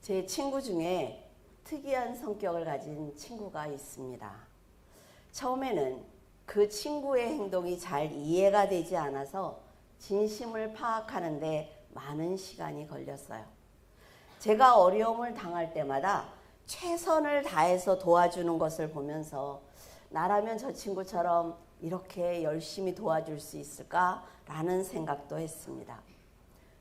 제 친구 중에 특이한 성격을 가진 친구가 있습니다. 처음에는 그 친구의 행동이 잘 이해가 되지 않아서 진심을 파악하는데 많은 시간이 걸렸어요. 제가 어려움을 당할 때마다 최선을 다해서 도와주는 것을 보면서 나라면 저 친구처럼 이렇게 열심히 도와줄 수 있을까라는 생각도 했습니다.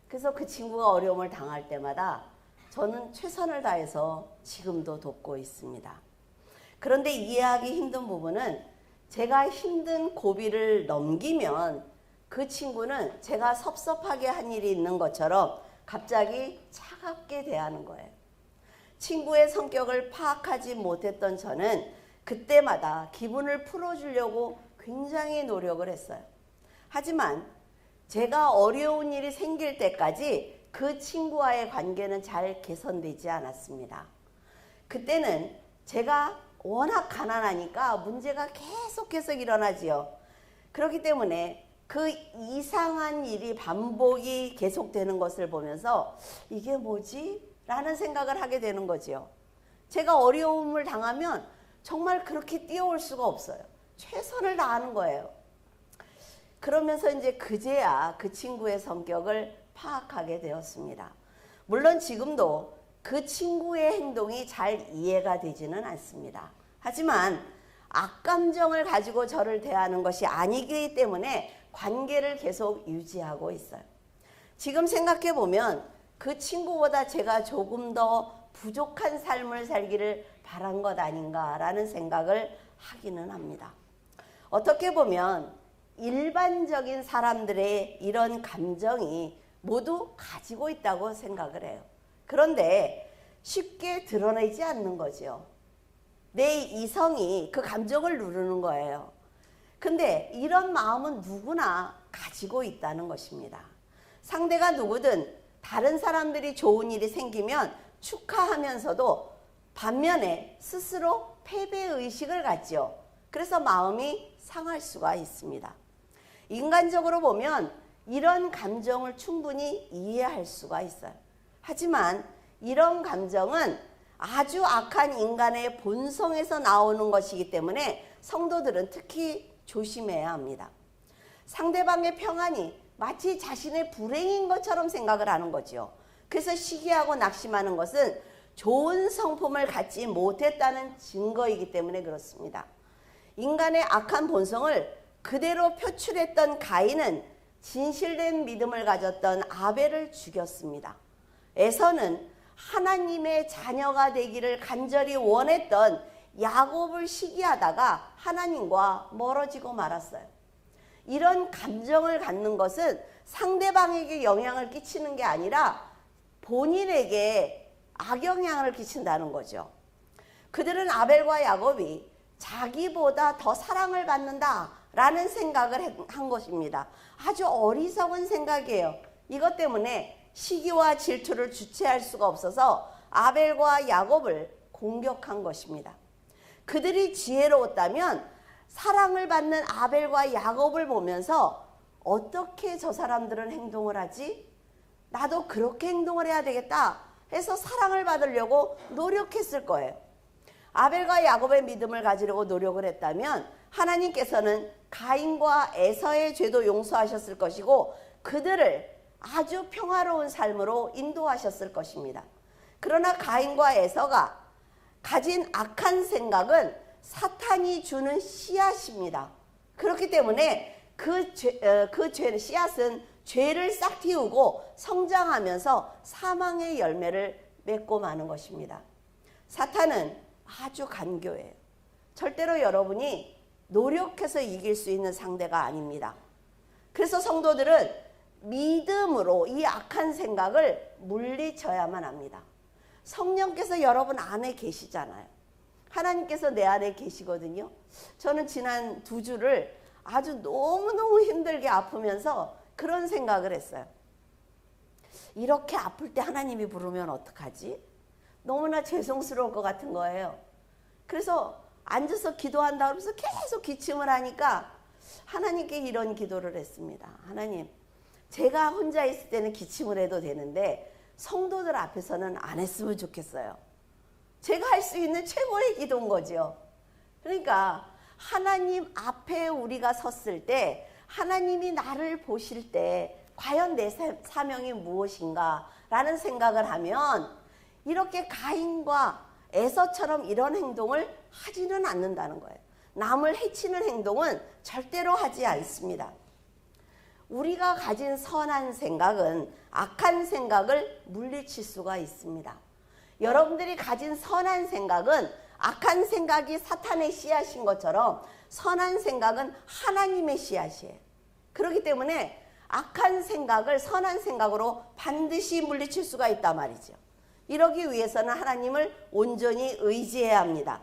그래서 그 친구가 어려움을 당할 때마다 저는 최선을 다해서 지금도 돕고 있습니다. 그런데 이해하기 힘든 부분은 제가 힘든 고비를 넘기면 그 친구는 제가 섭섭하게 한 일이 있는 것처럼 갑자기 차갑게 대하는 거예요. 친구의 성격을 파악하지 못했던 저는 그때마다 기분을 풀어주려고 굉장히 노력을 했어요. 하지만 제가 어려운 일이 생길 때까지 그 친구와의 관계는 잘 개선되지 않았습니다. 그때는 제가 워낙 가난하니까 문제가 계속해서 일어나지요. 그렇기 때문에 그 이상한 일이 반복이 계속되는 것을 보면서 이게 뭐지? 라는 생각을 하게 되는 거지요. 제가 어려움을 당하면 정말 그렇게 뛰어올 수가 없어요. 최선을 다하는 거예요. 그러면서 이제 그제야 그 친구의 성격을 파악하게 되었습니다. 물론 지금도 그 친구의 행동이 잘 이해가 되지는 않습니다. 하지만 악감정을 가지고 저를 대하는 것이 아니기 때문에 관계를 계속 유지하고 있어요. 지금 생각해 보면 그 친구보다 제가 조금 더 부족한 삶을 살기를 바란 것 아닌가라는 생각을 하기는 합니다. 어떻게 보면 일반적인 사람들의 이런 감정이 모두 가지고 있다고 생각을 해요. 그런데 쉽게 드러내지 않는 거죠. 내 이성이 그 감정을 누르는 거예요. 근데 이런 마음은 누구나 가지고 있다는 것입니다. 상대가 누구든 다른 사람들이 좋은 일이 생기면 축하하면서도 반면에 스스로 패배의식을 갖죠. 그래서 마음이 상할 수가 있습니다. 인간적으로 보면 이런 감정을 충분히 이해할 수가 있어요. 하지만 이런 감정은 아주 악한 인간의 본성에서 나오는 것이기 때문에 성도들은 특히 조심해야 합니다. 상대방의 평안이 마치 자신의 불행인 것처럼 생각을 하는 거죠. 그래서 시기하고 낙심하는 것은 좋은 성품을 갖지 못했다는 증거이기 때문에 그렇습니다. 인간의 악한 본성을 그대로 표출했던 가인은 진실된 믿음을 가졌던 아벨을 죽였습니다. 에서는 하나님의 자녀가 되기를 간절히 원했던 야곱을 시기하다가 하나님과 멀어지고 말았어요. 이런 감정을 갖는 것은 상대방에게 영향을 끼치는 게 아니라 본인에게 악영향을 끼친다는 거죠. 그들은 아벨과 야곱이 자기보다 더 사랑을 받는다라는 생각을 한 것입니다. 아주 어리석은 생각이에요. 이것 때문에 시기와 질투를 주체할 수가 없어서 아벨과 야곱을 공격한 것입니다. 그들이 지혜로웠다면 사랑을 받는 아벨과 야곱을 보면서 어떻게 저 사람들은 행동을 하지? 나도 그렇게 행동을 해야 되겠다 해서 사랑을 받으려고 노력했을 거예요. 아벨과 야곱의 믿음을 가지려고 노력을 했다면 하나님께서는 가인과 에서의 죄도 용서하셨을 것이고 그들을 아주 평화로운 삶으로 인도하셨을 것입니다. 그러나 가인과 에서가 가진 악한 생각은 사탄이 주는 씨앗입니다. 그렇기 때문에 그 씨앗은 죄를 싹 틔우고 성장하면서 사망의 열매를 맺고 마는 것입니다. 사탄은 아주 간교해요. 절대로 여러분이 노력해서 이길 수 있는 상대가 아닙니다. 그래서 성도들은 믿음으로 이 악한 생각을 물리쳐야만 합니다. 성령께서 여러분 안에 계시잖아요. 하나님께서 내 안에 계시거든요. 저는 지난 2주를 아주 너무너무 힘들게 아프면서 그런 생각을 했어요. 이렇게 아플 때 하나님이 부르면 어떡하지? 너무나 죄송스러울 것 같은 거예요. 그래서 앉아서 기도한다 그러면서 계속 기침을 하니까 하나님께 이런 기도를 했습니다. 하나님, 제가 혼자 있을 때는 기침을 해도 되는데 성도들 앞에서는 안 했으면 좋겠어요. 제가 할 수 있는 최고의 기도인 거죠. 그러니까 하나님 앞에 우리가 섰을 때, 하나님이 나를 보실 때 과연 내 사명이 무엇인가 라는 생각을 하면 이렇게 가인과 에서처럼 이런 행동을 하지는 않는다는 거예요. 남을 해치는 행동은 절대로 하지 않습니다. 우리가 가진 선한 생각은 악한 생각을 물리칠 수가 있습니다. 여러분들이 가진 선한 생각은 악한 생각이 사탄의 씨앗인 것처럼 선한 생각은 하나님의 씨앗이에요. 그렇기 때문에 악한 생각을 선한 생각으로 반드시 물리칠 수가 있단 말이죠. 이러기 위해서는 하나님을 온전히 의지해야 합니다.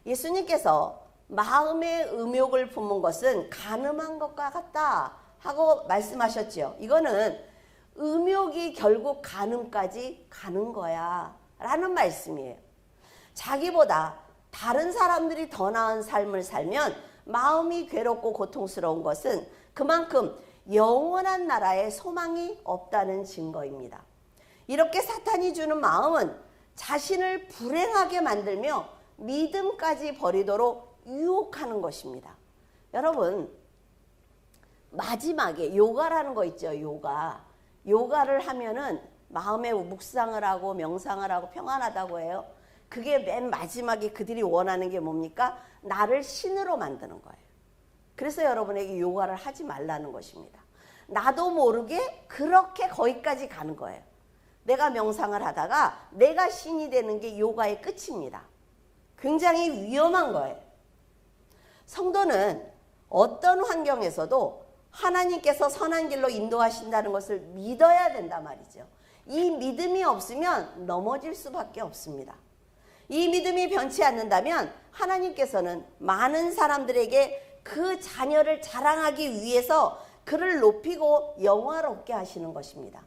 예수님께서 마음의 음욕을 품은 것은 간음한 것과 같다 하고 말씀하셨죠. 이거는 음욕이 결국 간음까지 가는 거야 라는 말씀이에요. 자기보다 다른 사람들이 더 나은 삶을 살면 마음이 괴롭고 고통스러운 것은 그만큼 영원한 나라에 소망이 없다는 증거입니다. 이렇게 사탄이 주는 마음은 자신을 불행하게 만들며 믿음까지 버리도록 유혹하는 것입니다. 여러분, 마지막에 요가라는 거 있죠. 요가를 하면은 마음에 묵상을 하고 명상을 하고 평안하다고 해요. 그게 맨 마지막에 그들이 원하는 게 뭡니까? 나를 신으로 만드는 거예요. 그래서 여러분에게 요가를 하지 말라는 것입니다. 나도 모르게 그렇게 거기까지 가는 거예요. 내가 명상을 하다가 내가 신이 되는 게 요가의 끝입니다. 굉장히 위험한 거예요. 성도는 어떤 환경에서도 하나님께서 선한 길로 인도하신다는 것을 믿어야 된단 말이죠. 이 믿음이 없으면 넘어질 수밖에 없습니다. 이 믿음이 변치 않는다면 하나님께서는 많은 사람들에게 그 자녀를 자랑하기 위해서 그를 높이고 영화롭게 하시는 것입니다.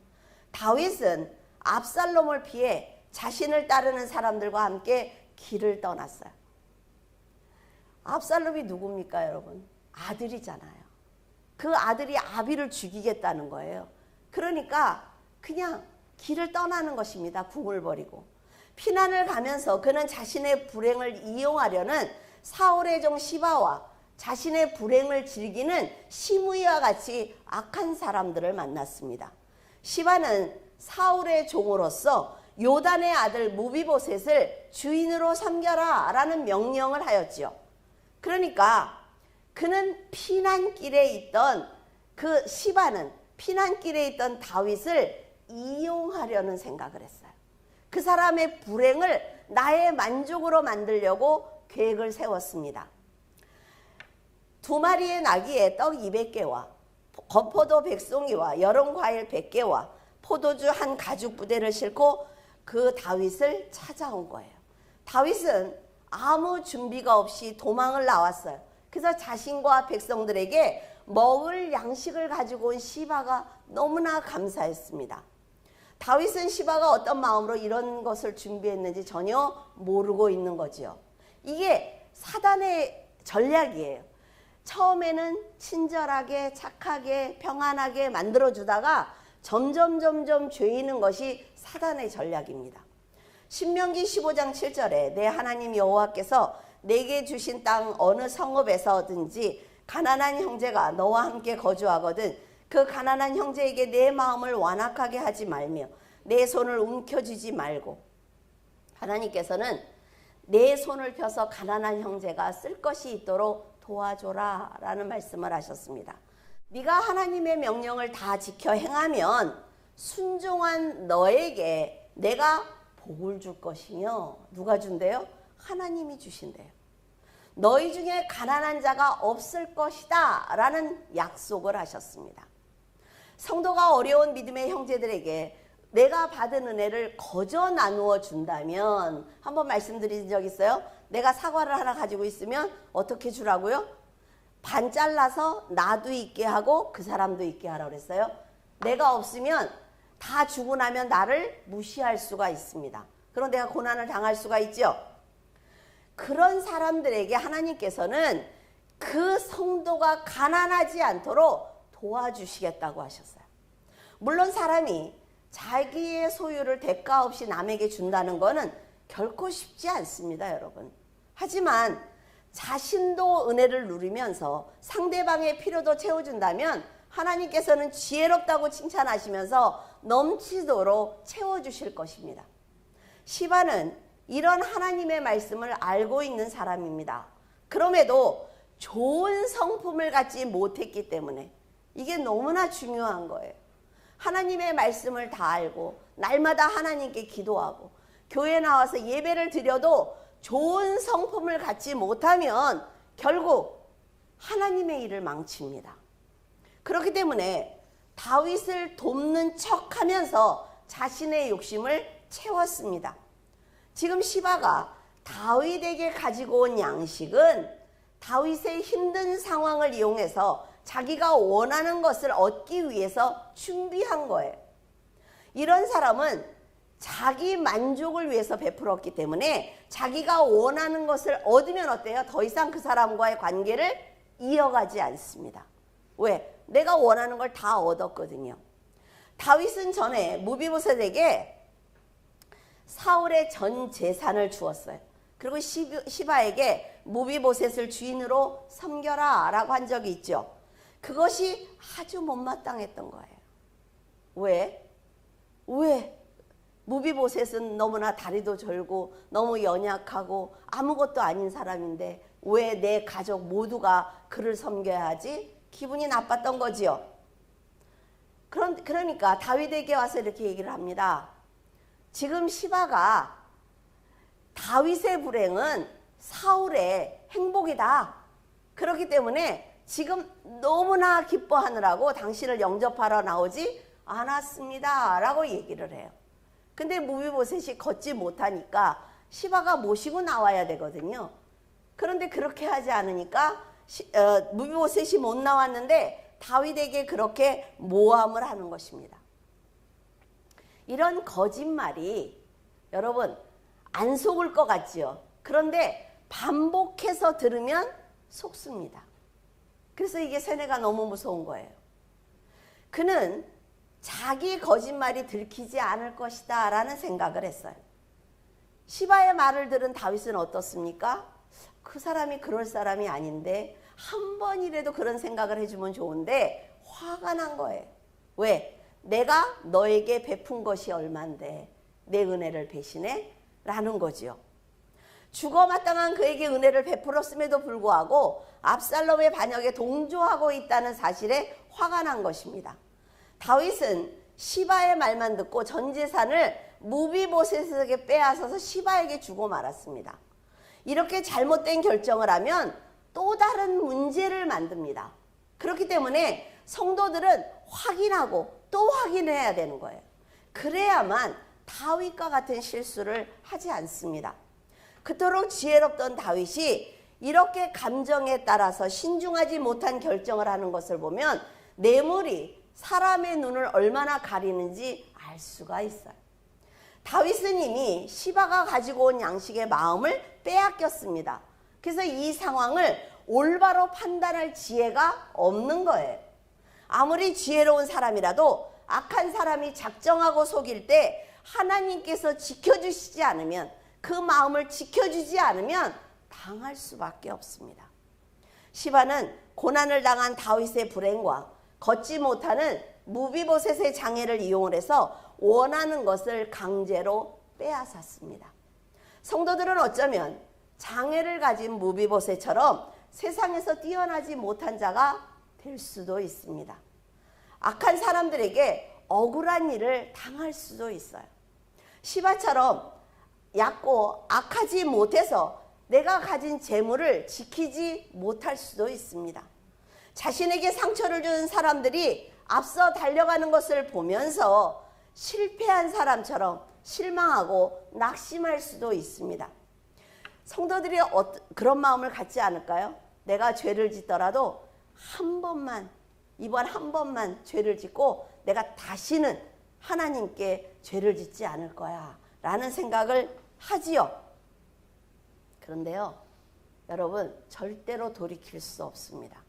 다윗은 압살롬을 피해 자신을 따르는 사람들과 함께 길을 떠났어요. 압살롬이 누굽니까, 여러분? 아들이잖아요. 그 아들이 아비를 죽이겠다는 거예요. 그러니까 그냥 길을 떠나는 것입니다. 궁을 버리고. 피난을 가면서 그는 자신의 불행을 이용하려는 사울의 종 시바와 자신의 불행을 즐기는 시므이와 같이 악한 사람들을 만났습니다. 시바는 사울의 종으로서 요단의 아들 무비보셋을 주인으로 섬겨라 라는 명령을 하였지요. 그러니까 그는 피난길에 있던 그 시바는 피난길에 있던 다윗을 이용하려는 생각을 했어요. 그 사람의 불행을 나의 만족으로 만들려고 계획을 세웠습니다. 2마리의 나귀에 떡 200개와 건포도 100송이와 여름 과일 100개와 포도주 한 가죽 부대를 싣고 그 다윗을 찾아온 거예요. 다윗은 아무 준비가 없이 도망을 나왔어요. 그래서 자신과 백성들에게 먹을 양식을 가지고 온 시바가 너무나 감사했습니다. 다윗은 시바가 어떤 마음으로 이런 것을 준비했는지 전혀 모르고 있는 거지요. 이게 사단의 전략이에요. 처음에는 친절하게 착하게 평안하게 만들어주다가 점점 죄이는 것이 사단의 전략입니다. 신명기 15장 7절에 내 하나님 여호와께서 내게 주신 땅 어느 성읍에서든지 가난한 형제가 너와 함께 거주하거든 그 가난한 형제에게 내 마음을 완악하게 하지 말며 내 손을 움켜쥐지 말고, 하나님께서는 내 손을 펴서 가난한 형제가 쓸 것이 있도록 도와줘라 라는 말씀을 하셨습니다. 네가 하나님의 명령을 다 지켜 행하면 순종한 너에게 내가 복을 줄 것이며, 누가 준대요? 하나님이 주신대요. 너희 중에 가난한 자가 없을 것이다 라는 약속을 하셨습니다. 성도가 어려운 믿음의 형제들에게 내가 받은 은혜를 거저 나누어 준다면, 한번 말씀드린 적 있어요? 내가 사과를 하나 가지고 있으면 어떻게 주라고요? 반 잘라서 나도 있게 하고 그 사람도 있게 하라고 그랬어요. 내가 없으면 다 주고 나면 나를 무시할 수가 있습니다. 그럼 내가 고난을 당할 수가 있죠. 그런 사람들에게 하나님께서는 그 성도가 가난하지 않도록 도와주시겠다고 하셨어요. 물론 사람이 자기의 소유를 대가 없이 남에게 준다는 것은 결코 쉽지 않습니다, 여러분. 하지만 자신도 은혜를 누리면서 상대방의 필요도 채워준다면 하나님께서는 지혜롭다고 칭찬하시면서 넘치도록 채워주실 것입니다. 시바는 이런 하나님의 말씀을 알고 있는 사람입니다. 그럼에도 좋은 성품을 갖지 못했기 때문에 이게 너무나 중요한 거예요. 하나님의 말씀을 다 알고 날마다 하나님께 기도하고 교회 나와서 예배를 드려도 좋은 성품을 갖지 못하면 결국 하나님의 일을 망칩니다. 그렇기 때문에 다윗을 돕는 척하면서 자신의 욕심을 채웠습니다. 지금 시바가 다윗에게 가지고 온 양식은 다윗의 힘든 상황을 이용해서 자기가 원하는 것을 얻기 위해서 준비한 거예요. 이런 사람은 자기 만족을 위해서 베풀었기 때문에 자기가 원하는 것을 얻으면 어때요? 더 이상 그 사람과의 관계를 이어가지 않습니다. 왜? 내가 원하는 걸 다 얻었거든요. 다윗은 전에 무비보셋에게 사울의 전 재산을 주었어요. 그리고 시바에게 무비보셋을 주인으로 섬겨라 라고 한 적이 있죠. 그것이 아주 못마땅했던 거예요. 왜? 무비보셋은 너무나 다리도 절고 너무 연약하고 아무것도 아닌 사람인데 왜 내 가족 모두가 그를 섬겨야 하지? 기분이 나빴던 거지요. 그러니까 다윗에게 와서 이렇게 얘기를 합니다. 지금 시바가 다윗의 불행은 사울의 행복이다. 그렇기 때문에 지금 너무나 기뻐하느라고 당신을 영접하러 나오지 않았습니다 라고 얘기를 해요. 근데 무비보셋이 걷지 못하니까 시바가 모시고 나와야 되거든요. 그런데 그렇게 하지 않으니까 무비보셋이 못 나왔는데 다윗에게 그렇게 모함을 하는 것입니다. 이런 거짓말이 여러분 안 속을 것 같지요. 그런데 반복해서 들으면 속습니다. 그래서 이게 세뇌가 너무 무서운 거예요. 그는 자기 거짓말이 들키지 않을 것이다 라는 생각을 했어요. 시바의 말을 들은 다윗은 어떻습니까? 그 사람이 그럴 사람이 아닌데 한 번이라도 그런 생각을 해주면 좋은데 화가 난 거예요. 왜? 내가 너에게 베푼 것이 얼만데 내 은혜를 배신해? 라는 거지요. 죽어마땅한 그에게 은혜를 베풀었음에도 불구하고 압살롬의 반역에 동조하고 있다는 사실에 화가 난 것입니다. 다윗은 시바의 말만 듣고 전 재산을 무비보셋에게 빼앗아서 시바에게 주고 말았습니다. 이렇게 잘못된 결정을 하면 또 다른 문제를 만듭니다. 그렇기 때문에 성도들은 확인하고 또 확인해야 되는 거예요. 그래야만 다윗과 같은 실수를 하지 않습니다. 그토록 지혜롭던 다윗이 이렇게 감정에 따라서 신중하지 못한 결정을 하는 것을 보면 뇌물이 사람의 눈을 얼마나 가리는지 알 수가 있어요. 다윗은 이미 시바가 가지고 온 양식의 마음을 빼앗겼습니다. 그래서 이 상황을 올바로 판단할 지혜가 없는 거예요. 아무리 지혜로운 사람이라도 악한 사람이 작정하고 속일 때 하나님께서 지켜주시지 않으면, 그 마음을 지켜주지 않으면 당할 수밖에 없습니다. 시바는 고난을 당한 다윗의 불행과 걷지 못하는 무비보셋의 장애를 이용을 해서 원하는 것을 강제로 빼앗았습니다. 성도들은 어쩌면 장애를 가진 무비보셋처럼 세상에서 뛰어나지 못한 자가 될 수도 있습니다. 악한 사람들에게 억울한 일을 당할 수도 있어요. 시바처럼 얕고 악하지 못해서 내가 가진 재물을 지키지 못할 수도 있습니다. 자신에게 상처를 준 사람들이 앞서 달려가는 것을 보면서 실패한 사람처럼 실망하고 낙심할 수도 있습니다. 성도들이 그런 마음을 갖지 않을까요? 내가 죄를 짓더라도 이번 한 번만 죄를 짓고 내가 다시는 하나님께 죄를 짓지 않을 거야 라는 생각을 하지요. 그런데요, 여러분, 절대로 돌이킬 수 없습니다.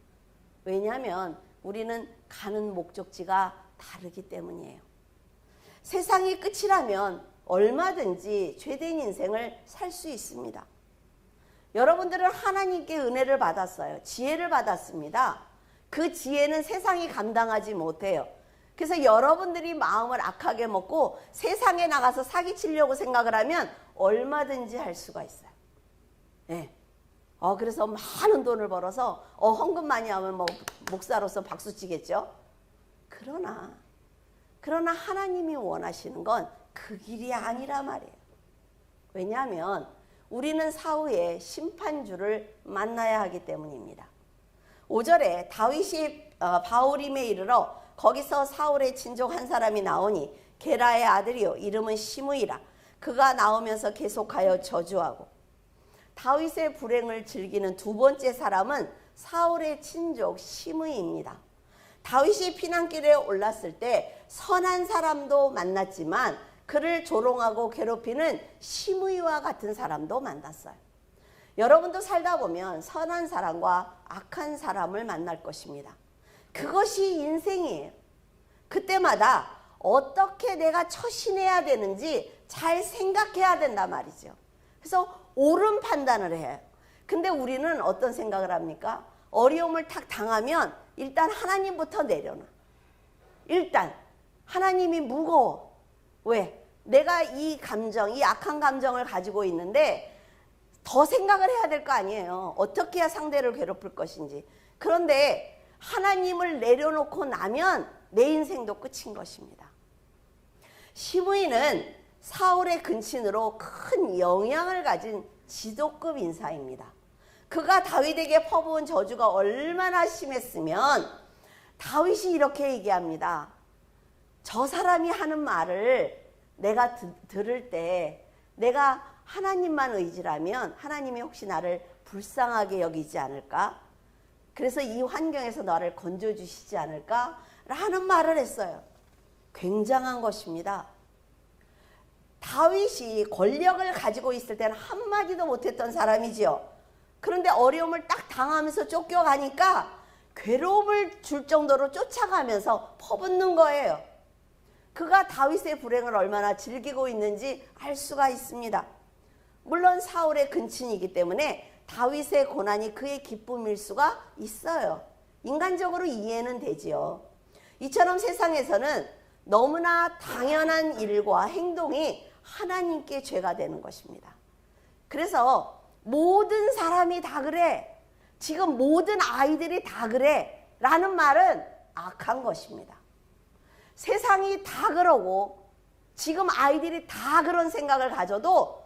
왜냐하면 우리는 가는 목적지가 다르기 때문이에요. 세상이 끝이라면 얼마든지 죄된 인생을 살 수 있습니다. 여러분들은 하나님께 은혜를 받았어요. 지혜를 받았습니다. 그 지혜는 세상이 감당하지 못해요. 그래서 여러분들이 마음을 악하게 먹고 세상에 나가서 사기치려고 생각을 하면 얼마든지 할 수가 있어요. 네. 그래서 많은 돈을 벌어서 헌금 많이 하면 뭐 목사로서 박수 치겠죠. 그러나 하나님이 원하시는 건 그 길이 아니라 말이에요. 왜냐하면 우리는 사후에 심판주를 만나야 하기 때문입니다. 5절에 다윗이 바후림에 이르러 거기서 사울의 친족 한 사람이 나오니 게라의 아들이요 이름은 시므이라. 그가 나오면서 계속하여 저주하고. 다윗의 불행을 즐기는 두 번째 사람은 사울의 친족 시므이입니다. 다윗이 피난길에 올랐을 때 선한 사람도 만났지만 그를 조롱하고 괴롭히는 시므이와 같은 사람도 만났어요. 여러분도 살다 보면 선한 사람과 악한 사람을 만날 것입니다. 그것이 인생이에요. 그때마다 어떻게 내가 처신해야 되는지 잘 생각해야 된단 말이죠. 그래서 옳은 판단을 해요. 근데 우리는 어떤 생각을 합니까? 어려움을 탁 당하면 일단 하나님부터 내려놔. 일단 하나님이 무거워. 왜? 내가 이 감정, 이 악한 감정을 가지고 있는데 더 생각을 해야 될 거 아니에요. 어떻게 해야 상대를 괴롭힐 것인지. 그런데 하나님을 내려놓고 나면 내 인생도 끝인 것입니다. 시므이는 사울의 근친으로 큰 영향을 가진 지도급 인사입니다. 그가 다윗에게 퍼부은 저주가 얼마나 심했으면 다윗이 이렇게 얘기합니다. 저 사람이 하는 말을 내가 들을 때 내가 하나님만 의지라면 하나님이 혹시 나를 불쌍하게 여기지 않을까? 그래서 이 환경에서 나를 건져주시지 않을까? 라는 말을 했어요. 굉장한 것입니다. 다윗이 권력을 가지고 있을 때는 한마디도 못했던 사람이지요. 그런데 어려움을 딱 당하면서 쫓겨가니까 괴로움을 줄 정도로 쫓아가면서 퍼붓는 거예요. 그가 다윗의 불행을 얼마나 즐기고 있는지 알 수가 있습니다. 물론 사울의 근친이기 때문에 다윗의 고난이 그의 기쁨일 수가 있어요. 인간적으로 이해는 되지요. 이처럼 세상에서는 너무나 당연한 일과 행동이 하나님께 죄가 되는 것입니다. 그래서 모든 사람이 다 그래, 지금 모든 아이들이 다 그래 라는 말은 악한 것입니다. 세상이 다 그러고 지금 아이들이 다 그런 생각을 가져도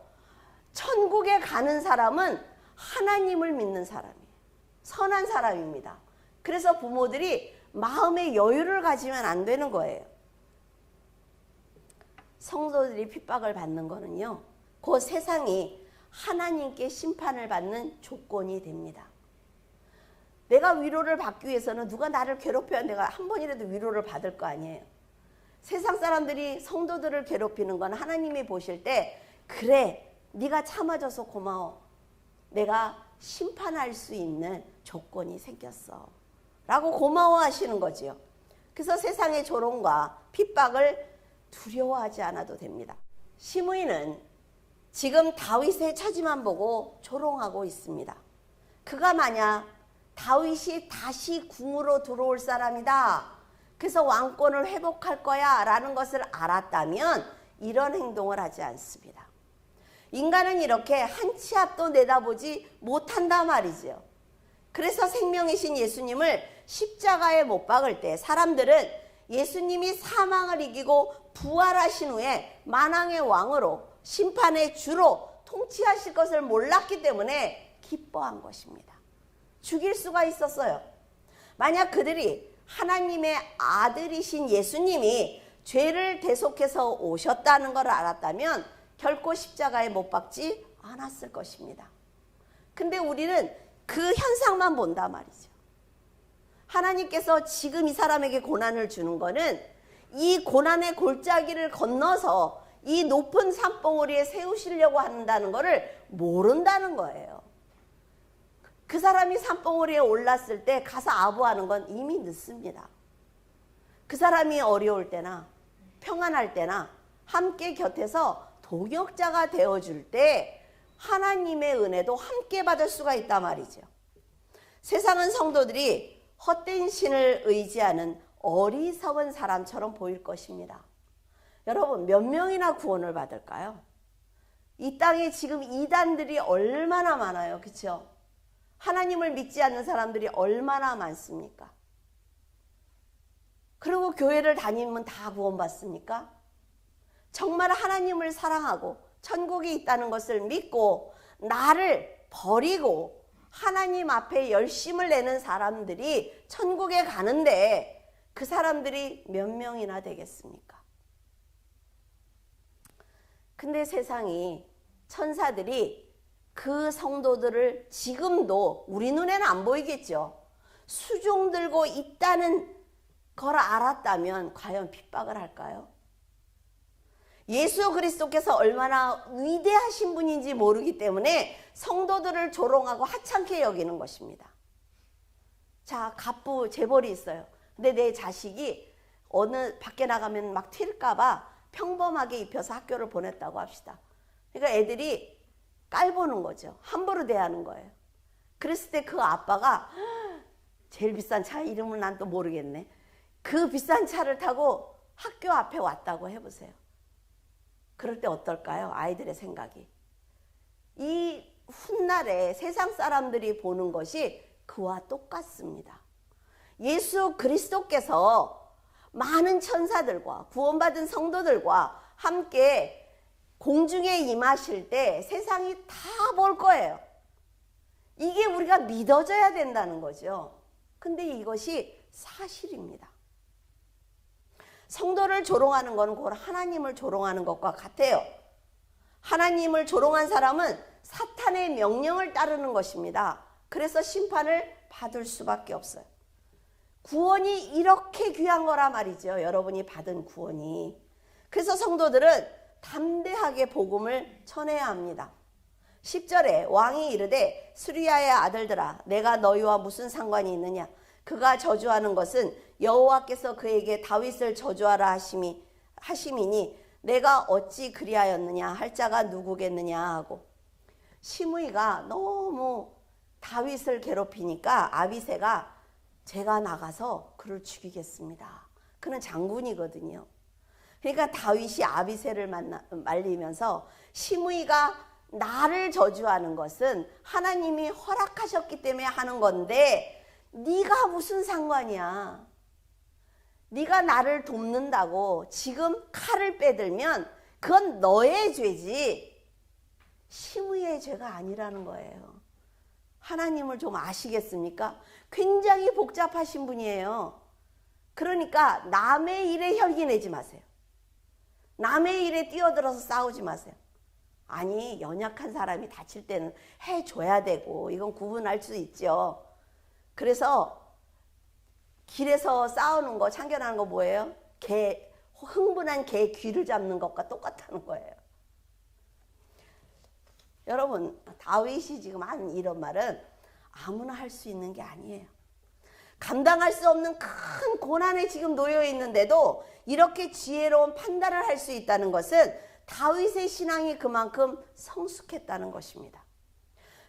천국에 가는 사람은 하나님을 믿는 사람이에요. 선한 사람입니다. 그래서 부모들이 마음의 여유를 가지면 안 되는 거예요. 성도들이 핍박을 받는 거는요, 그 세상이 하나님께 심판을 받는 조건이 됩니다. 내가 위로를 받기 위해서는 누가 나를 괴롭혀야 내가 한 번이라도 위로를 받을 거 아니에요. 세상 사람들이 성도들을 괴롭히는 건 하나님이 보실 때 그래, 네가 참아줘서 고마워. 내가 심판할 수 있는 조건이 생겼어. 라고 고마워하시는 거지요. 그래서 세상의 조롱과 핍박을 두려워하지 않아도 됩니다. 시므이는 지금 다윗의 처지만 보고 조롱하고 있습니다. 그가 만약 다윗이 다시 궁으로 들어올 사람이다, 그래서 왕권을 회복할 거야 라는 것을 알았다면 이런 행동을 하지 않습니다. 인간은 이렇게 한 치 앞도 내다보지 못한단 말이죠. 그래서 생명이신 예수님을 십자가에 못 박을 때 사람들은 예수님이 사망을 이기고 부활하신 후에 만왕의 왕으로 심판의 주로 통치하실 것을 몰랐기 때문에 기뻐한 것입니다. 죽일 수가 있었어요. 만약 그들이 하나님의 아들이신 예수님이 죄를 대속해서 오셨다는 걸 알았다면 결코 십자가에 못 박지 않았을 것입니다. 근데 우리는 그 현상만 본단 말이죠. 하나님께서 지금 이 사람에게 고난을 주는 거는 이 고난의 골짜기를 건너서 이 높은 산봉우리에 세우시려고 한다는 것을 모른다는 거예요. 그 사람이 산봉우리에 올랐을 때 가서 아부하는 건 이미 늦습니다. 그 사람이 어려울 때나 평안할 때나 함께 곁에서 동역자가 되어줄 때 하나님의 은혜도 함께 받을 수가 있단 말이죠. 세상은 성도들이 헛된 신을 의지하는 어리석은 사람처럼 보일 것입니다. 여러분, 몇 명이나 구원을 받을까요? 이 땅에 지금 이단들이 얼마나 많아요. 그렇죠? 하나님을 믿지 않는 사람들이 얼마나 많습니까? 그리고 교회를 다니면 다 구원받습니까? 정말 하나님을 사랑하고 천국이 있다는 것을 믿고 나를 버리고 하나님 앞에 열심을 내는 사람들이 천국에 가는데 그 사람들이 몇 명이나 되겠습니까? 근데 세상이, 천사들이 그 성도들을 지금도 우리 눈에는 안 보이겠죠. 수종 들고 있다는 걸 알았다면 과연 핍박을 할까요? 예수 그리스도께서 얼마나 위대하신 분인지 모르기 때문에 성도들을 조롱하고 하찮게 여기는 것입니다. 자, 갑부 재벌이 있어요. 근데 내 자식이 어느 밖에 나가면 막 튈까봐 평범하게 입혀서 학교를 보냈다고 합시다. 그러니까 애들이 깔보는 거죠. 함부로 대하는 거예요. 그랬을 때 그 아빠가 제일 비싼 차 이름을 난 또 모르겠네. 그 비싼 차를 타고 학교 앞에 왔다고 해보세요. 그럴 때 어떨까요? 아이들의 생각이. 이 훗날에 세상 사람들이 보는 것이 그와 똑같습니다. 예수 그리스도께서 많은 천사들과 구원받은 성도들과 함께 공중에 임하실 때 세상이 다 볼 거예요. 이게 우리가 믿어져야 된다는 거죠. 근데 이것이 사실입니다. 성도를 조롱하는 것은 곧 하나님을 조롱하는 것과 같아요. 하나님을 조롱한 사람은 사탄의 명령을 따르는 것입니다. 그래서 심판을 받을 수밖에 없어요. 구원이 이렇게 귀한 거라 말이죠. 여러분이 받은 구원이. 그래서 성도들은 담대하게 복음을 전해야 합니다. 10절에 왕이 이르되 수리야의 아들들아 내가 너희와 무슨 상관이 있느냐. 그가 저주하는 것은 여호와께서 그에게 다윗을 저주하라 하심이니 내가 어찌 그리하였느냐 할 자가 누구겠느냐 하고, 시므이가 너무 다윗을 괴롭히니까 아비새가 제가 나가서 그를 죽이겠습니다. 그는 장군이거든요. 그러니까 다윗이 아비새를 말리면서 시므이가 나를 저주하는 것은 하나님이 허락하셨기 때문에 하는 건데 네가 무슨 상관이야. 네가 나를 돕는다고 지금 칼을 빼들면 그건 너의 죄지 시므이의 죄가 아니라는 거예요. 하나님을 좀 아시겠습니까? 굉장히 복잡하신 분이에요. 그러니까 남의 일에 혈기 내지 마세요. 남의 일에 뛰어들어서 싸우지 마세요. 아니, 연약한 사람이 다칠 때는 해줘야 되고 이건 구분할 수 있죠. 그래서 길에서 싸우는 거, 참견하는 거 뭐예요? 흥분한 개 귀를 잡는 것과 똑같다는 거예요. 여러분, 다윗이 지금 한 이런 말은 아무나 할 수 있는 게 아니에요. 감당할 수 없는 큰 고난에 지금 놓여 있는데도 이렇게 지혜로운 판단을 할 수 있다는 것은 다윗의 신앙이 그만큼 성숙했다는 것입니다.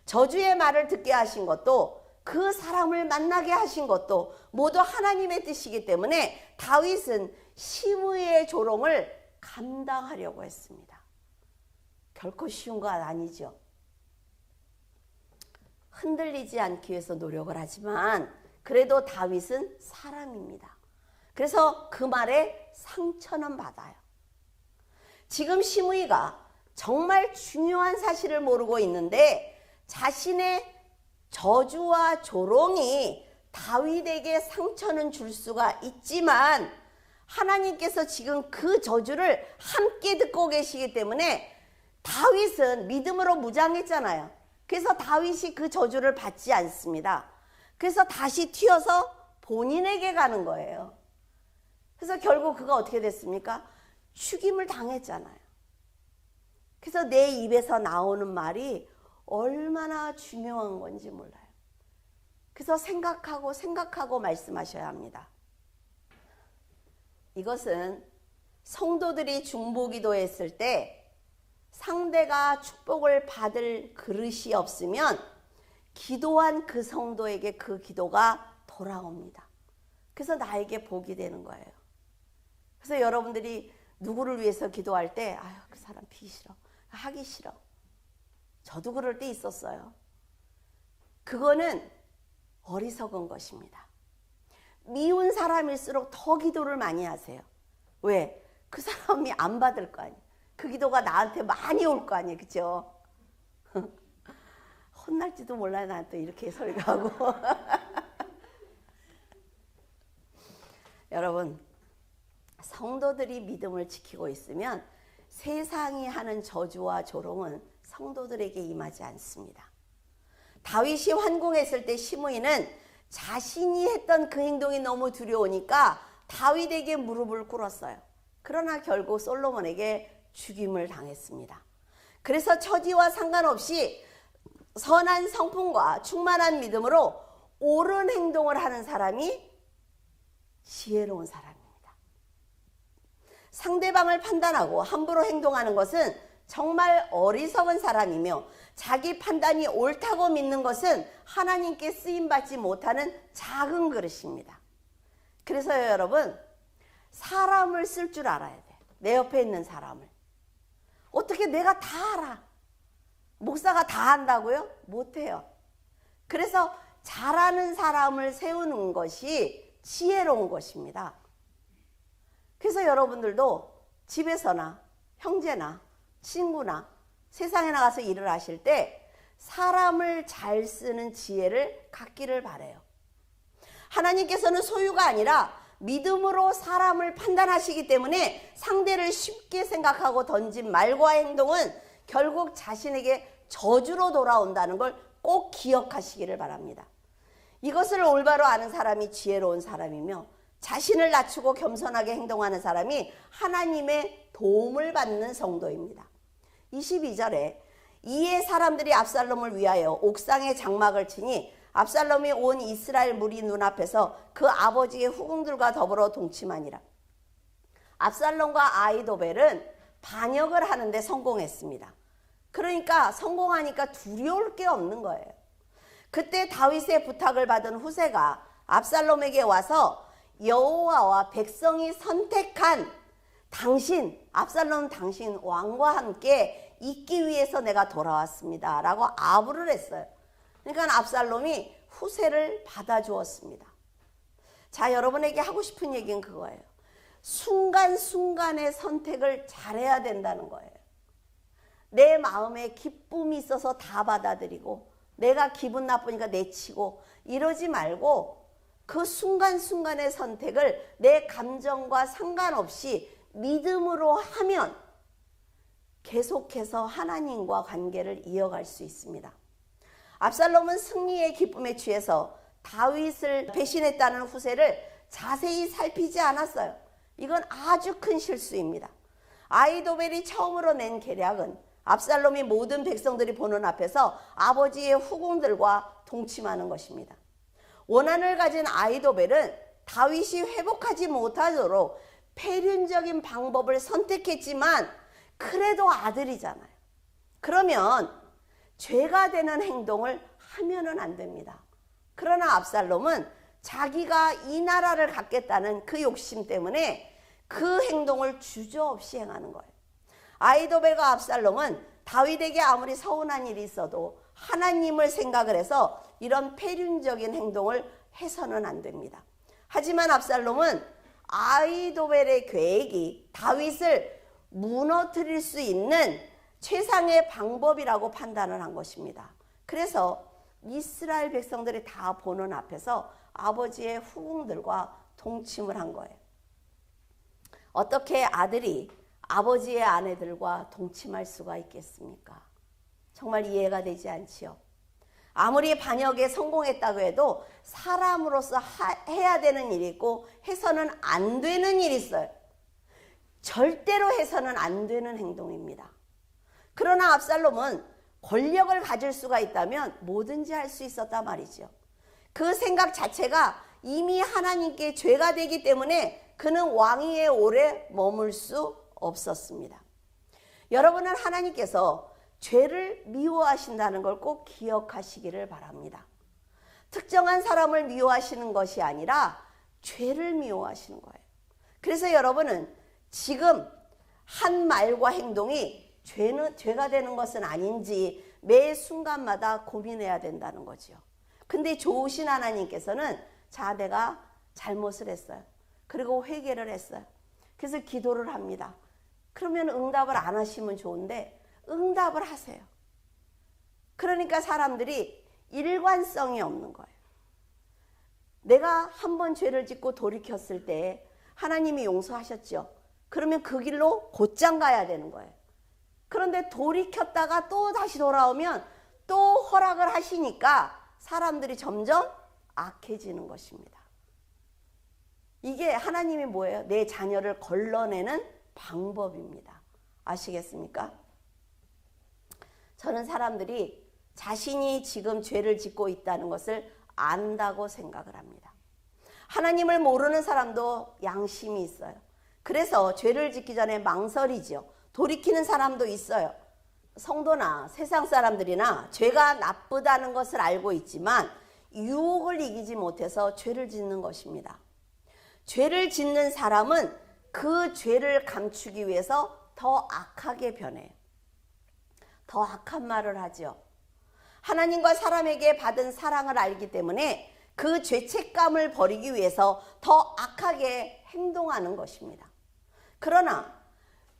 저주의 말을 듣게 하신 것도 그 사람을 만나게 하신 것도 모두 하나님의 뜻이기 때문에 다윗은 시므이의 조롱을 감당하려고 했습니다. 결코 쉬운 건 아니죠. 흔들리지 않기 위해서 노력을 하지만 그래도 다윗은 사람입니다. 그래서 그 말에 상처는 받아요. 지금 시므이가 정말 중요한 사실을 모르고 있는데 자신의 저주와 조롱이 다윗에게 상처는 줄 수가 있지만 하나님께서 지금 그 저주를 함께 듣고 계시기 때문에 다윗은 믿음으로 무장했잖아요. 그래서 다윗이 그 저주를 받지 않습니다. 그래서 다시 튀어서 본인에게 가는 거예요. 그래서 결국 그가 어떻게 됐습니까? 죽임을 당했잖아요. 그래서 내 입에서 나오는 말이 얼마나 중요한 건지 몰라요. 그래서 생각하고 말씀하셔야 합니다. 이것은 성도들이 중보기도했을 때 상대가 축복을 받을 그릇이 없으면 기도한 그 성도에게 그 기도가 돌아옵니다. 그래서 나에게 복이 되는 거예요. 그래서 여러분들이 누구를 위해서 기도할 때 아유 그 사람 비기 싫어, 하기 싫어. 저도 그럴 때 있었어요. 그거는 어리석은 것입니다. 미운 사람일수록 더 기도를 많이 하세요. 왜? 그 사람이 안 받을 거 아니에요. 그 기도가 나한테 많이 올 거 아니에요. 그죠? 혼날지도 몰라요. 나한테 이렇게 소리가 하고. 여러분, 성도들이 믿음을 지키고 있으면 세상이 하는 저주와 조롱은 성도들에게 임하지 않습니다. 다윗이 환궁했을 때 시므이는 자신이 했던 그 행동이 너무 두려우니까 다윗에게 무릎을 꿇었어요. 그러나 결국 솔로몬에게 죽임을 당했습니다. 그래서 처지와 상관없이 선한 성품과 충만한 믿음으로 옳은 행동을 하는 사람이 지혜로운 사람입니다. 상대방을 판단하고 함부로 행동하는 것은 정말 어리석은 사람이며 자기 판단이 옳다고 믿는 것은 하나님께 쓰임받지 못하는 작은 그릇입니다. 그래서요 여러분, 사람을 쓸 줄 알아야 돼. 내 옆에 있는 사람을. 어떻게 내가 다 알아? 목사가 다 한다고요? 못해요. 그래서 잘하는 사람을 세우는 것이 지혜로운 것입니다. 그래서 여러분들도 집에서나 형제나 친구나 세상에 나가서 일을 하실 때 사람을 잘 쓰는 지혜를 갖기를 바라요. 하나님께서는 소유가 아니라 믿음으로 사람을 판단하시기 때문에 상대를 쉽게 생각하고 던진 말과 행동은 결국 자신에게 저주로 돌아온다는 걸 꼭 기억하시기를 바랍니다. 이것을 올바로 아는 사람이 지혜로운 사람이며 자신을 낮추고 겸손하게 행동하는 사람이 하나님의 도움을 받는 성도입니다. 22절에 이에 사람들이 압살롬을 위하여 옥상에 장막을 치니 압살롬이 온 이스라엘 무리 눈앞에서 그 아버지의 후궁들과 더불어 동침하니라. 압살롬과 아히도벨은 반역을 하는데 성공했습니다. 그러니까 성공하니까 두려울 게 없는 거예요. 그때 다윗의 부탁을 받은 후세가 압살롬에게 와서 여호와와 백성이 선택한 당신, 압살롬 당신 왕과 함께 있기 위해서 내가 돌아왔습니다 라고 아부를 했어요. 그러니까 압살롬이 후세를 받아주었습니다. 자, 여러분에게 하고 싶은 얘기는 그거예요. 순간순간의 선택을 잘해야 된다는 거예요. 내 마음에 기쁨이 있어서 다 받아들이고 내가 기분 나쁘니까 내치고 이러지 말고 그 순간순간의 선택을 내 감정과 상관없이 믿음으로 하면 계속해서 하나님과 관계를 이어갈 수 있습니다. 압살롬은 승리의 기쁨에 취해서 다윗을 배신했다는 후세를 자세히 살피지 않았어요. 이건 아주 큰 실수입니다. 아히도벨이 처음으로 낸 계략은 압살롬이 모든 백성들이 보는 앞에서 아버지의 후궁들과 동침하는 것입니다. 원한을 가진 아히도벨은 다윗이 회복하지 못하도록 폐륜적인 방법을 선택했지만 그래도 아들이잖아요. 그러면 죄가 되는 행동을 하면은 안 됩니다. 그러나 압살롬은 자기가 이 나라를 갖겠다는 그 욕심 때문에 그 행동을 주저없이 행하는 거예요. 아히도벨과 압살롬은 다윗에게 아무리 서운한 일이 있어도 하나님을 생각을 해서 이런 폐륜적인 행동을 해서는 안 됩니다. 하지만 압살롬은 아히도벨의 계획이 다윗을 무너뜨릴 수 있는 최상의 방법이라고 판단을 한 것입니다. 그래서 이스라엘 백성들이 다 보는 앞에서 아버지의 후궁들과 동침을 한 거예요. 어떻게 아들이 아버지의 아내들과 동침할 수가 있겠습니까? 정말 이해가 되지 않지요. 아무리 반역에 성공했다고 해도 사람으로서 해야 되는 일이 있고 해서는 안 되는 일이 있어요. 절대로 해서는 안 되는 행동입니다. 그러나 압살롬은 권력을 가질 수가 있다면 뭐든지 할 수 있었단 말이죠. 그 생각 자체가 이미 하나님께 죄가 되기 때문에 그는 왕위에 오래 머물 수 없었습니다. 여러분은 하나님께서 죄를 미워하신다는 걸 꼭 기억하시기를 바랍니다. 특정한 사람을 미워하시는 것이 아니라 죄를 미워하시는 거예요. 그래서 여러분은 지금 한 말과 행동이 죄가 되는 것은 아닌지 매 순간마다 고민해야 된다는 거죠. 근데 좋으신 하나님께서는 자, 내가 잘못을 했어요. 그리고 회개를 했어요. 그래서 기도를 합니다. 그러면 응답을 안 하시면 좋은데 응답을 하세요. 그러니까 사람들이 일관성이 없는 거예요. 내가 한 번 죄를 짓고 돌이켰을 때 하나님이 용서하셨죠. 그러면 그 길로 곧장 가야 되는 거예요. 그런데 돌이켰다가 또 다시 돌아오면 또 허락을 하시니까 사람들이 점점 악해지는 것입니다. 이게 하나님이 뭐예요? 내 자녀를 걸러내는 방법입니다. 아시겠습니까? 저는 사람들이 자신이 지금 죄를 짓고 있다는 것을 안다고 생각을 합니다. 하나님을 모르는 사람도 양심이 있어요. 그래서 죄를 짓기 전에 망설이죠. 돌이키는 사람도 있어요. 성도나 세상 사람들이나 죄가 나쁘다는 것을 알고 있지만 유혹을 이기지 못해서 죄를 짓는 것입니다. 죄를 짓는 사람은 그 죄를 감추기 위해서 더 악하게 변해요. 더 악한 말을 하죠. 하나님과 사람에게 받은 사랑을 알기 때문에 그 죄책감을 버리기 위해서 더 악하게 행동하는 것입니다. 그러나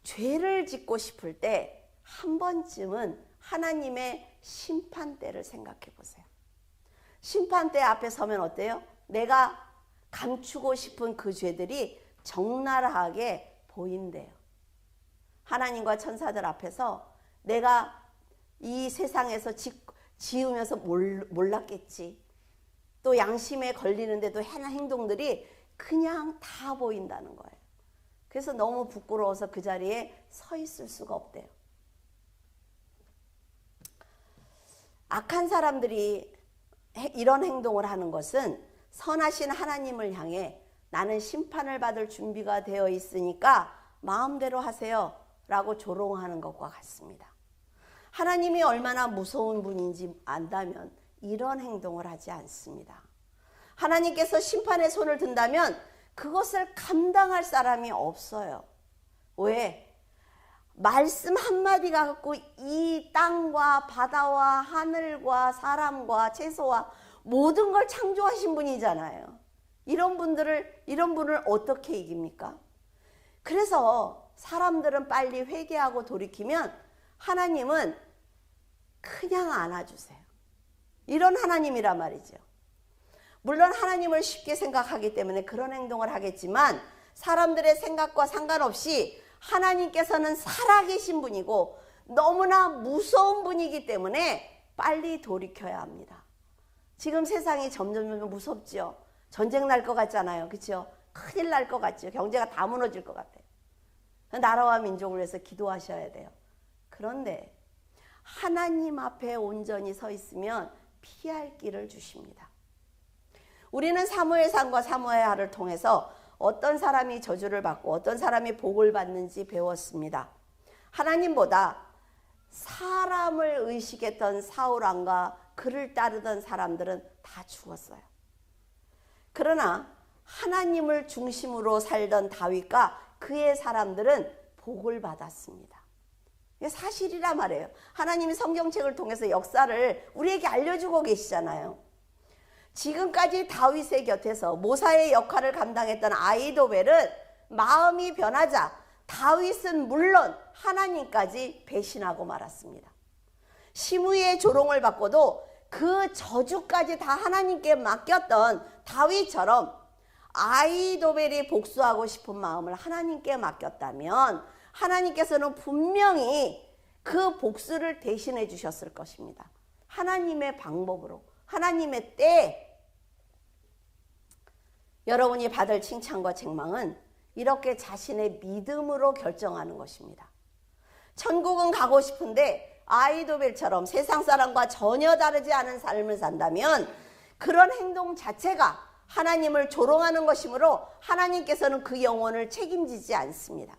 죄를 짓고 싶을 때 한 번쯤은 하나님의 심판대를 생각해 보세요. 심판대 앞에 서면 어때요? 내가 감추고 싶은 그 죄들이 적나라하게 보인대요. 하나님과 천사들 앞에서 내가 이 세상에서 지으면서 몰랐겠지. 또 양심에 걸리는데도 하는 행동들이 그냥 다 보인다는 거예요. 그래서 너무 부끄러워서 그 자리에 서 있을 수가 없대요. 악한 사람들이 이런 행동을 하는 것은 선하신 하나님을 향해 나는 심판을 받을 준비가 되어 있으니까 마음대로 하세요 라고 조롱하는 것과 같습니다. 하나님이 얼마나 무서운 분인지 안다면 이런 행동을 하지 않습니다. 하나님께서 심판의 손을 든다면 그것을 감당할 사람이 없어요. 왜? 말씀 한마디가 갖고 이 땅과 바다와 하늘과 사람과 채소와 모든 걸 창조하신 분이잖아요. 이런 분을 어떻게 이깁니까? 그래서 사람들은 빨리 회개하고 돌이키면 하나님은 그냥 안아주세요. 이런 하나님이란 말이죠. 물론 하나님을 쉽게 생각하기 때문에 그런 행동을 하겠지만 사람들의 생각과 상관없이 하나님께서는 살아계신 분이고 너무나 무서운 분이기 때문에 빨리 돌이켜야 합니다. 지금 세상이 점점 무섭죠. 전쟁 날 것 같잖아요. 그렇죠? 큰일 날 것 같죠. 경제가 다 무너질 것 같아요. 나라와 민족을 위해서 기도하셔야 돼요. 그런데 하나님 앞에 온전히 서 있으면 피할 길을 주십니다. 우리는 사무엘상과 사무엘하를 통해서 어떤 사람이 저주를 받고 어떤 사람이 복을 받는지 배웠습니다. 하나님보다 사람을 의식했던 사울왕과 그를 따르던 사람들은 다 죽었어요. 그러나 하나님을 중심으로 살던 다윗과 그의 사람들은 복을 받았습니다. 이게 사실이라 말이에요. 하나님이 성경책을 통해서 역사를 우리에게 알려주고 계시잖아요. 지금까지 다윗의 곁에서 모사의 역할을 감당했던 아히도벨은 마음이 변하자 다윗은 물론 하나님까지 배신하고 말았습니다. 시므이의 조롱을 받고도 그 저주까지 다 하나님께 맡겼던 다윗처럼 아히도벨이 복수하고 싶은 마음을 하나님께 맡겼다면 하나님께서는 분명히 그 복수를 대신해 주셨을 것입니다. 하나님의 방법으로, 하나님의 때에. 여러분이 받을 칭찬과 책망은 이렇게 자신의 믿음으로 결정하는 것입니다. 천국은 가고 싶은데 아히도벨처럼 세상 사람과 전혀 다르지 않은 삶을 산다면 그런 행동 자체가 하나님을 조롱하는 것이므로 하나님께서는 그 영혼을 책임지지 않습니다.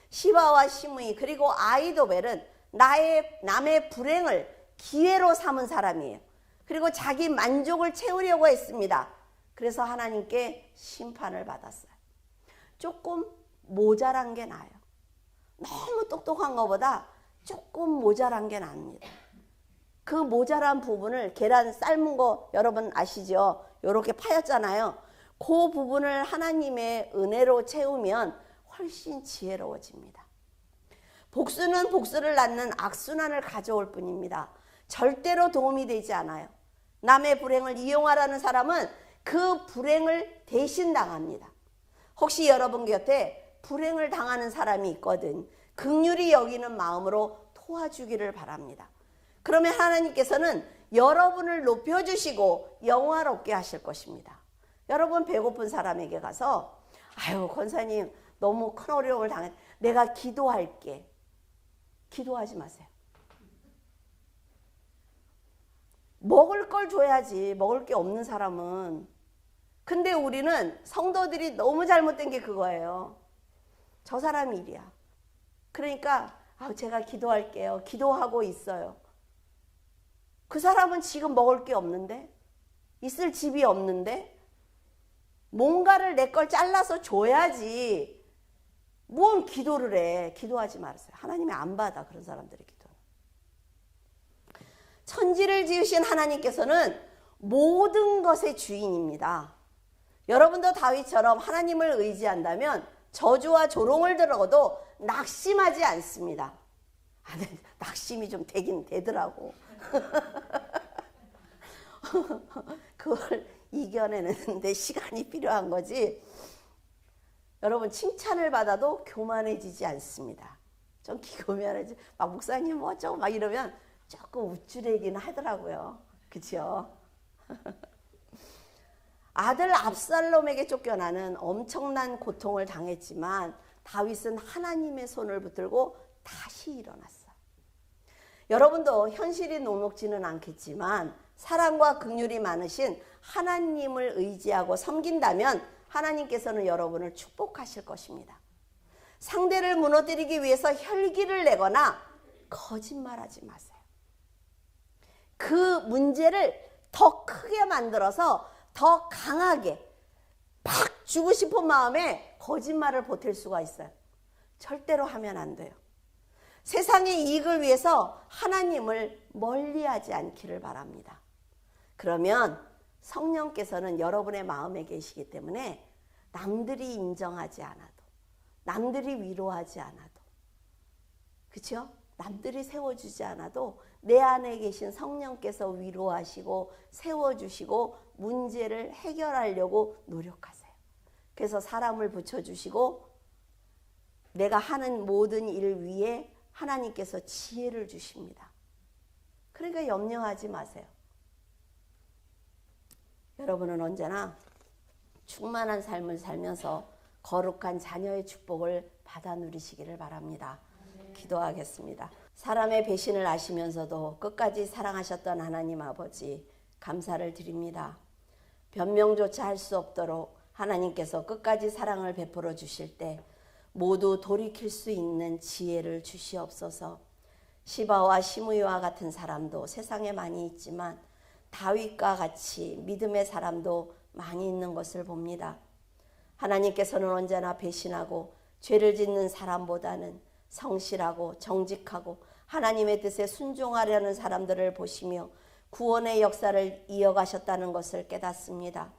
시바와 시므이 그리고 아이도벨은 남의 불행을 기회로 삼은 사람이에요. 그리고 자기 만족을 채우려고 했습니다. 그래서 하나님께 심판을 받았어요. 조금 모자란 게 나아요. 너무 똑똑한 것보다 조금 모자란 게 납니다. 그 모자란 부분을, 계란 삶은 거 여러분 아시죠? 이렇게 파였잖아요. 그 부분을 하나님의 은혜로 채우면 훨씬 지혜로워집니다. 복수는 복수를 낳는 악순환을 가져올 뿐입니다. 절대로 도움이 되지 않아요. 남의 불행을 이용하라는 사람은 그 불행을 대신 당합니다. 혹시 여러분 곁에 불행을 당하는 사람이 있거든 긍휼히 여기는 마음으로 도와주기를 바랍니다. 그러면 하나님께서는 여러분을 높여주시고 영화롭게 하실 것입니다. 여러분 배고픈 사람에게 가서 아유 권사님 너무 큰 어려움을 당했 내가 기도할게. 기도하지 마세요. 먹을 걸 줘야지. 먹을 게 없는 사람은. 근데 우리는 성도들이 너무 잘못된 게 그거예요. 저 사람 일이야. 그러니까 제가 기도할게요. 기도하고 있어요. 그 사람은 지금 먹을 게 없는데, 있을 집이 없는데, 뭔가를 내 걸 잘라서 줘야지. 뭔 기도를 해. 기도하지 말았어요. 하나님이 안 받아 그런 사람들의 기도는. 천지를 지으신 하나님께서는 모든 것의 주인입니다. 여러분도 다윗처럼 하나님을 의지한다면 저주와 조롱을 들어도 낙심하지 않습니다. 낙심이 좀 되긴 되더라고. 그걸 이겨내는데 시간이 필요한 거지. 여러분 칭찬을 받아도 교만해지지 않습니다. 좀 교만해지. 막 목사님 뭐 어쩌고 막 이러면 조금 우쭐해지긴 하더라고요. 그렇죠? 아들 압살롬에게 쫓겨나는 엄청난 고통을 당했지만 다윗은 하나님의 손을 붙들고 다시 일어났어요. 여러분도 현실이 녹록지는 않겠지만 사랑과 긍휼이 많으신 하나님을 의지하고 섬긴다면 하나님께서는 여러분을 축복하실 것입니다. 상대를 무너뜨리기 위해서 혈기를 내거나 거짓말하지 마세요. 그 문제를 더 크게 만들어서 더 강하게 팍 주고 싶은 마음에 거짓말을 보탤 수가 있어요. 절대로 하면 안 돼요. 세상의 이익을 위해서 하나님을 멀리하지 않기를 바랍니다. 그러면 성령께서는 여러분의 마음에 계시기 때문에 남들이 인정하지 않아도, 남들이 위로하지 않아도, 그렇죠? 남들이 세워주지 않아도 내 안에 계신 성령께서 위로하시고 세워주시고 문제를 해결하려고 노력하세요. 그래서 사람을 붙여주시고 내가 하는 모든 일 위에 하나님께서 지혜를 주십니다. 그러니까 염려하지 마세요. 여러분은 언제나 충만한 삶을 살면서 거룩한 자녀의 축복을 받아 누리시기를 바랍니다. 기도하겠습니다. 사람의 배신을 아시면서도 끝까지 사랑하셨던 하나님 아버지 감사를 드립니다. 변명조차 할 수 없도록 하나님께서 끝까지 사랑을 베풀어 주실 때 모두 돌이킬 수 있는 지혜를 주시옵소서. 시바와 시므이와 같은 사람도 세상에 많이 있지만 다윗과 같이 믿음의 사람도 많이 있는 것을 봅니다. 하나님께서는 언제나 배신하고 죄를 짓는 사람보다는 성실하고 정직하고 하나님의 뜻에 순종하려는 사람들을 보시며 구원의 역사를 이어가셨다는 것을 깨닫습니다.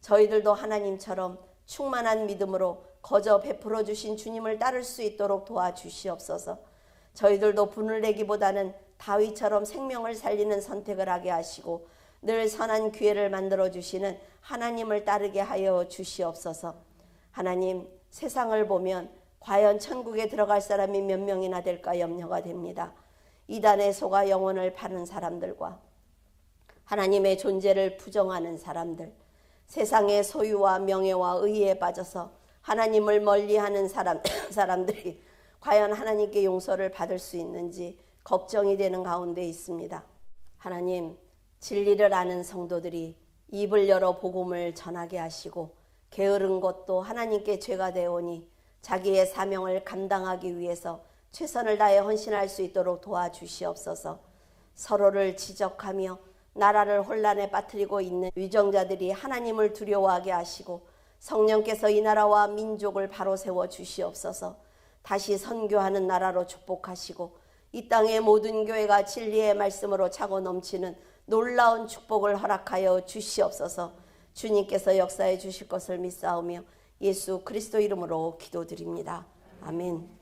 저희들도 하나님처럼 충만한 믿음으로 거저 베풀어 주신 주님을 따를 수 있도록 도와주시옵소서. 저희들도 분을 내기보다는 다윗처럼 생명을 살리는 선택을 하게 하시고 늘 선한 기회를 만들어 주시는 하나님을 따르게 하여 주시옵소서. 하나님, 세상을 보면 과연 천국에 들어갈 사람이 몇 명이나 될까 염려가 됩니다. 이단에 속아 영혼을 파는 사람들과 하나님의 존재를 부정하는 사람들, 세상의 소유와 명예와 의에 빠져서 하나님을 멀리하는 사람들이 과연 하나님께 용서를 받을 수 있는지 걱정이 되는 가운데 있습니다. 하나님, 진리를 아는 성도들이 입을 열어 복음을 전하게 하시고 게으른 것도 하나님께 죄가 되오니 자기의 사명을 감당하기 위해서 최선을 다해 헌신할 수 있도록 도와주시옵소서. 서로를 지적하며 나라를 혼란에 빠뜨리고 있는 위정자들이 하나님을 두려워하게 하시고 성령께서 이 나라와 민족을 바로 세워 주시옵소서. 다시 선교하는 나라로 축복하시고 이 땅의 모든 교회가 진리의 말씀으로 차고 넘치는 놀라운 축복을 허락하여 주시옵소서. 주님께서 역사해 주실 것을 믿사오며 예수 그리스도 이름으로 기도드립니다. 아멘.